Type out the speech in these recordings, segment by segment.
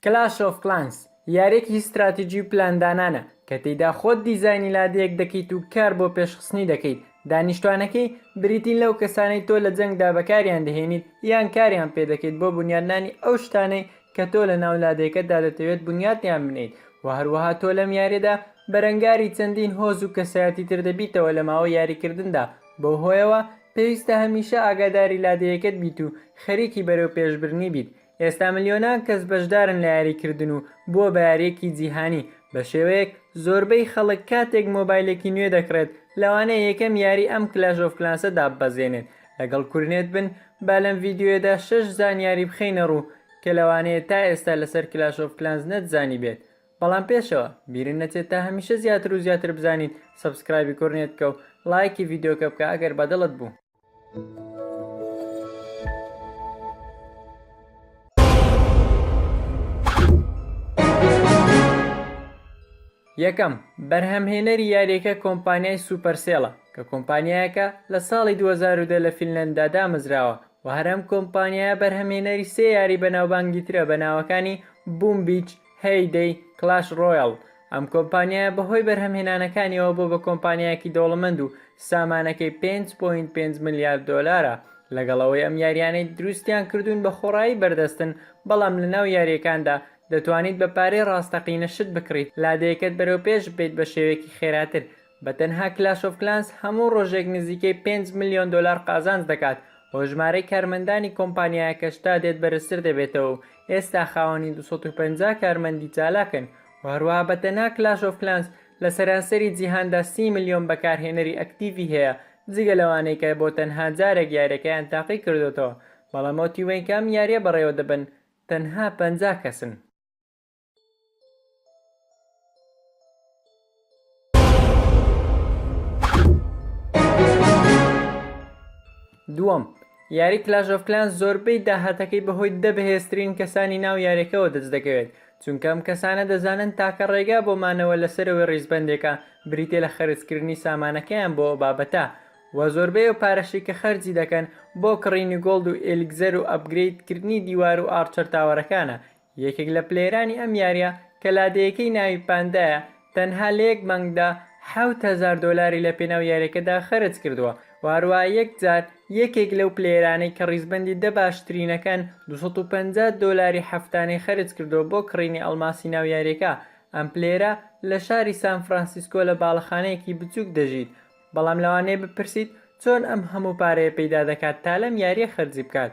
Clash of Clans یارێکی استراتیژی و پلاندانانە کە تێیدا خۆت دیزایانی لادەیەک دەکەیت و کار بۆ پێشخستنی دەکەیت. دانیشتوانەکەی بریتین لەو کەسانەی تۆ لە جەنگدا بەکاریان دەهێنیت یان کاریان پێ دەکەیت بۆ بنیادنانی ئەو شتانەی کە تۆ لە ناو لادەیەکەتدا دەتەوێت بنیادیان بنیت و هەروەها تۆ لەم یاریەدا بەرەنگاری چەندین هۆز و کەسایەتی تر دەبیتەوە لە ماوەی یاریکردندا. بەو هۆیەوە پێویستە هەمیشە ئاگاداری لادەیەکەت بیت و خەریکی بەرەو پێشبرنی بیت. ئێستا ملیۆنان کەس بەشدارن لە یاریکردن و بۆ بە یاریەکی جیهانی بە شێوەیەک زۆربەی خەڵک کاتێک مۆبایلێکی نوێ دەکرێت لەوانەیە یەکەم یاری ئەم کلاش ئۆف کلانسە دابەزێنێت. لەگەڵ کورنێت بن با لەم ڤیدیۆدا 6 زانیاری بخەینە ڕوو کە لەوانەیە تا ئێستا لەسەر کلاش ئۆف کلانس نەتزانی بێت. بەڵام پێشەوە بیرن نەچێت تا هەمیشە زیاتر و زیاتر بزانیت سەبسکرایبی کورنێت بکە و لایکی ڤیدیۆکە بکە ئەگەر بەدڵت بوو. یەکەم بەرهەمهێنەری یاریەکە کۆمپانیای سوپەرسێڵە کە کۆمپانیایەکە لە ساڵی 2010 لە فینلەندا دامەزراوە و هەرەم کۆمپانیایە بەرهەمهێنەری سێ یاری بەناوبانگی ترە بە ناوەکانی بوم بیچ، هەیدەی، کلاش ڕۆیاڵ. ئەم کۆمپانیایە بەهۆی بەرهەمهێنانەکانیەوە بۆ بە کۆمپانیایەکی دەوڵەمەند و سامانەکەی 5.5 ملیارد دۆلارە. لەگەڵەوەی ئەم یاریانەی دروستیان کردوون بە خۆڕایی بەردەستن بەڵام لە ناو یاریەکاندا دەتوانیت بە پارەی ڕاستەقینە شت بکڕیت لادەیەکەت بەرەو پێش بێت بە شێوەیەکی خێراتر. بە تەنها کلاش ئۆف کلانس هەموو ڕۆژێک نزیکەی 5 ملیۆن دۆلار قازانج دەکات بۆ ژمارەی کارمەندانی کۆمپانیایەکەش تا دێت بەرزتر دەبێتەوە و ئێستا خاوەنی 250 کارمەندی چالاکن. هەروەها بە تەنها کلاش ئۆف کلانس لە سەرانسەری جیهاندا 30 ملیۆن بەکارهێنەری ئەکتیڤی هەیە جگە لەوانەی کە بۆ تەنها جارێک یاریەکەیان تاقی کردوتەوە، بەڵام ئۆتیوەی کام یاریە بەڕێوە دەبن تەنها 50 کەسن. دووەم یاری کلاش ئۆف کلانس زۆربەی داهاتەکەی بەهۆی دەبەهێزترین کەسانی ناو یاریەکەەوە دەست دەکەوێت چونکە ئەم کەسانە دەزانن تاکە ڕێگا بۆ مانەوە لەسەرەوەی ڕیزبەندێکە بریتێ لە خەرجکردنی سامانەکەیان بۆ بابەتە و زۆربەی و پارەشی کە خەرجی دەکەن بۆ کڕینی گۆڵد و ئێلیگزەر و ئەپگرێدکردنی دیوار و ئارچەر تاوەرەکانە. یەکێک لە پلێرانی ئەم یاریە کە لادەیەکەی ناوی پاندایە تەنها لە یەک مانگدا 7,000 دۆلاری لە پێناو یاریەکەدا خەرج کردووە و هەروەها یەکجار یەکێک لەو پلێرانەی کە ڕیزبەندی باشترینەکان 250 دۆلاری هەفتانەی خەرج کردووە بۆ کڕینی ئەڵماسی ناو یاریەکە. ئەم پلێرە لە شاری سان فرانسیسکۆ لە باڵەخانەیەکی بچووک دەژیت، بەڵام لەوانەیە بپرسیت چۆن ئەم هەموو پارەیە پەیدا دەکات تا لەم یاریە خەرجی بکات.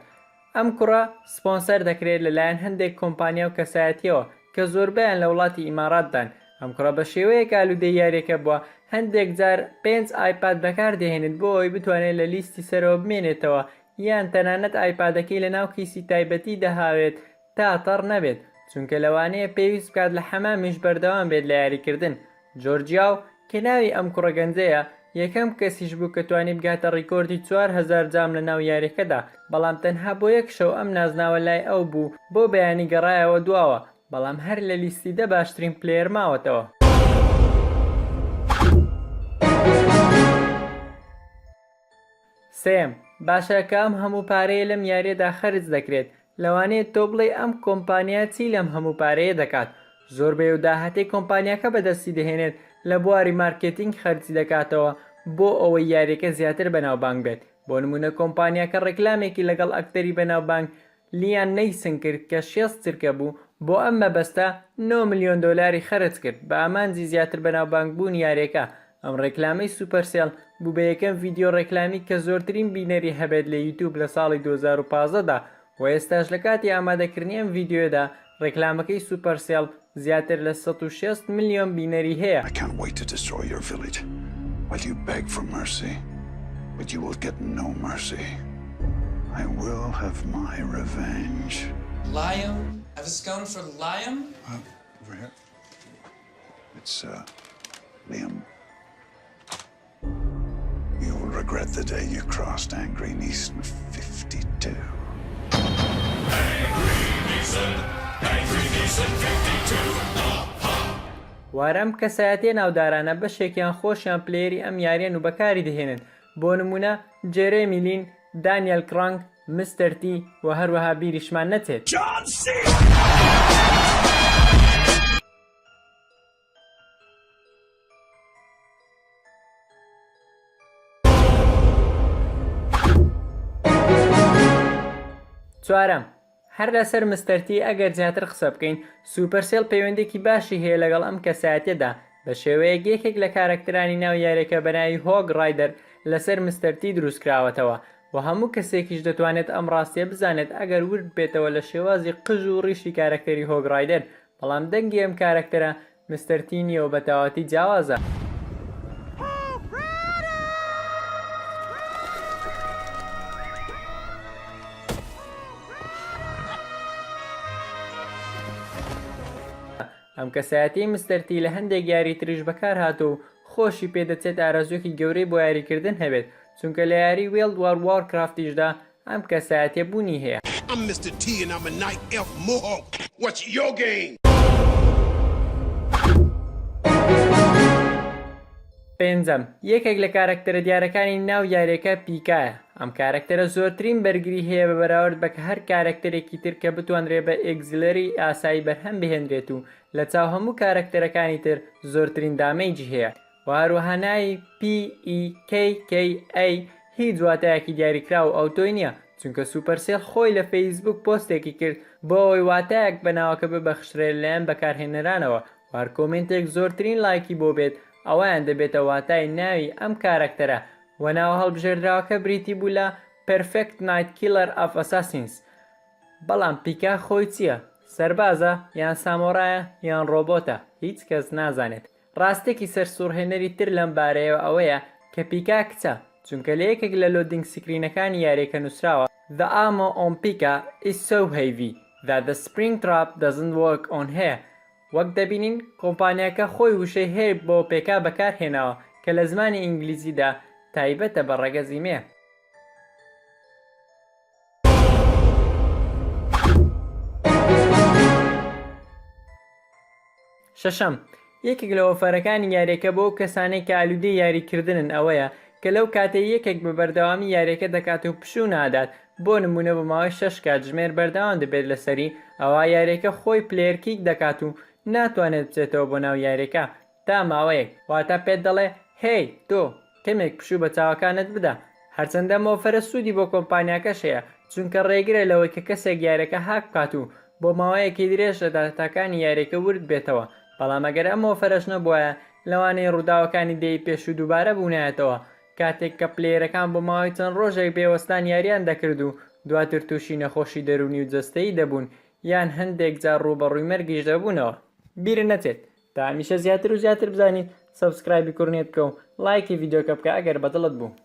ئەم کوڕە سپۆنسەر دەکرێت لەلایەن هەندێک کۆمپانیا و کەسایەتیەوە کە زۆربیان لە وڵاتی ئیماراتدان. ئەم کوڕە بە شێوەیەک ئالوودەی یاریەکە بووە هەندێک جار 5 ئایپاد بەکار دەهێنێت بۆ ئەوی بتوانێت لە لیستی سەرەوە بمێنێتەوە یان تەنانەت ئایپادەکەی لە ناو کیسی تایبەتی دەهاوێت تا تەڕ نەبێت چونکە لەوانەیە پێویست بکات لە حەمامیش بەردەوام بێت لە یاریکردن. جۆرجیاو کە ناوی ئەم کوڕە گەنجەیە یەکەم کەسیش بوو کە توانی بگاتە ڕیکۆردی 4000 جام لە ناو یاریەکەدا، بەڵام تەنها بۆ یەک شەو ئەم نازناوە لای ئەو بوو بۆ بەیانی گەڕایەوە دواوە، بەڵام هەر لە لیستی باشترین پلێر ماوەتەوە. سێم باشە کە ئەم هەموو پارەیە لەم یاریەدا خەرج دەکرێت لەوانەیە تۆ بڵێ ئەم کۆمپانیا چی لەم هەموو پارەیە دەکات. زۆربەی و داهاتەی کۆمپانیاکە بەدەستی دەهێنێت لە بواری مارکێتینگ خەرجی دەکاتەوە بۆ ئەوەی یاریەکە زیاتر بەناوبانگ بێت. بۆ نمونە کۆمپانیاکە ڕێکلامێکی لەگەڵ ئەکتەری بەناوبانگ لیان نەیسن کرد کە 6 چرکە بوو بۆ ئەم مەبەستە 9 ملیۆن دۆلاری خەرج کرد بە ئامانجی زیاتر بەناوبانگ بوون یاریەکە. ئەم ڕێکلامەی سوپەرسێڵ بوو بە یەکەم ڤیدیۆ ڕێکلامی کە زۆرترین بینەری هەبێت لە یوتیوب لە ساڵی 2015دا و ئێستاش لە کاتی ئامادەکردنی ئەم ڤیدیۆدا ڕێکلامەکەی سوپەرسێڵ زیاتر لە 160 ملیۆن بینەری هەیە. I can't wait to destroy your village while you beg for mercy, but you will get no mercy. I will have my revenge. Liam? Have a scone for Liam? Over here. It's, Liam. You will regret the day you crossed Angry Neeson 52. Angry Neeson 52. وارەم کەسایەتیە ناودارانە بەشێکیان خۆشیان پلێری ئەم یاریان و بەکاری دەهێنن، بۆ نمونە جێرێمی لین، دانیێل کرانگ، مستەر تی و هەروەها بیریشمان نەچێت. چوارەم هەر لەسەر مستەرتی ئەگەر زیاتر قسە بکەین سوپەرسێل پەیوەندێکی باشی هەیە لەگەڵ ئەم کەسایەتیەدا بە شێوەیەک یەکێک لە کارەکتەرانی ناو یاریەکە بەناوی هۆگ ڕایدەر لەسەر مستەرتی دروستکراوەتەوە و هەموو کەسێکیش دەتوانێت ئەم ڕاستیە بزانێت ئەگەر ورد بێتەوە لە شێوازی قژ و ڕیشی کارەکتەری هۆگ ڕایدەر بەڵام دەنگی ئەم کارەکتەرە مستەرتی نییە و بە تەواوەتی جیاوازە. ئەم کەسایەتی مستەرتی لە هەندێک یاری تریش بەکار هاتوو و خۆشی پێدەچێت ئارەزووکی گەورەی بۆ یاریکردن هەبێت چونکە لە یاری وێڵد وار وارکرافتیشدا ئەم کەسایەتیە بوونی هەیە. I'm Mr. T and I'm a Night Elf Mohawk. What's your game? پێنجەم یەکێک لە کارەکتەرە دیارەکانی ناو یاریەکە پیکایە. ئەم کارەکتەرە زۆرترین بەرگری هەیە بە بەراورد بە هەر کارەکتەرێکی تر کە بتوانرێت بە ئێگزلەری ئاسایی بەرهەم بهێنرێت و لە چاو هەموو کارەکتەرەکانی تر زۆرترین دامەیجی هەیە و هەروەها ناوی PEKKA هیچ واتایەکی دیاریکرا و ئەوتۆی نییە چونکە سوپەرسێل خۆی لە فەیسبوک پۆستێکی کرد بۆ ئەوەی واتایەک بەناوەکە ببەخشرێت لەیان بەکارهێنەرانەوە وار کۆمنتێک زۆرترین لایکی بۆ بێت ئەویان دەبێتە واتای ناوی ئەم کارەکتەرە و ناو هەڵبژێردراوەکە بریتی بوو لە پەرفێکت نایت کیلەر ئاف ئەساسینز. بەڵام پیکا خۆی چییە؟ سەربازە یان سامۆڕایە یان ڕۆبۆتە هیچ کەس نازانێت. ڕاستێکی سەرسوڕهێنەری تر لەم بارەیەوە ئەوەیە کە پیکا کچە چونکە لە یەکێک لە لۆدینگ سکرینەکانی یاریەکە نووسراوە The ammo on Pika is so heavy that the spring trap doesn't work on her. وەک دەبینین کۆمپانیاکە خۆی وشەی هەیە بۆ پێکا بەکارهێناوە کە لە زمانی ئینگلیزیدا تایبەتە بە ڕێگەزیمێ. شەشەم یەکێک لە ئۆفەرەکانی یاریەکە بۆ کەسانەی کە ئالوودەی یاریکردنن ئەوەیە کە لەو کاتێ یەکێک بە بەردەوامی یاریەکە دەکات و پشوو نادات بۆ نمونە بە ماوەی 6 کات ژمێر بەردەوام دەبێت لەسەری ئەوە یاریەکە خۆی پلێرکیک دەکات و ناتوانێت بچێتەوە بۆ ناو یاریەکە تا ماوەیەک واتە پێت دەڵێ هەی تۆ کەمێک پشوو بە چاوەکانت بدە. هەرچەندە مۆفەرە سوودی بۆ کۆمپانیاکەش هەیە چونکە ڕێگرە لەوەی کە کەسێک یاریەکە هاک بکات و بۆ ماوەیەکی درێژ لە داتاکانی یاریەکە ورد بێتەوە بەڵام ئەگەر ئەم مۆفەرەش نەبووایە لەوانەیە ڕووداوەکانی دەی پێش و دووبارە بوونایەتەوە کاتێک کە پلێرەکان بۆ ماوەی چەند ڕۆژێک بێوەستان یاریان دەکرد و دواتر تووشی نەخۆشی دەرونی و جەستەیی دەبوون یان هەندێک جار ڕوبەڕووی مەرگیش دەبوونەوە. بیرە نەچێت تا هەمیشە زیاتر و زیاتر بزانیت سەبسکرایبی کوڕنێت بکە و لایکی ڤیدیۆکە بکە ئەگەر بەدڵت بوو.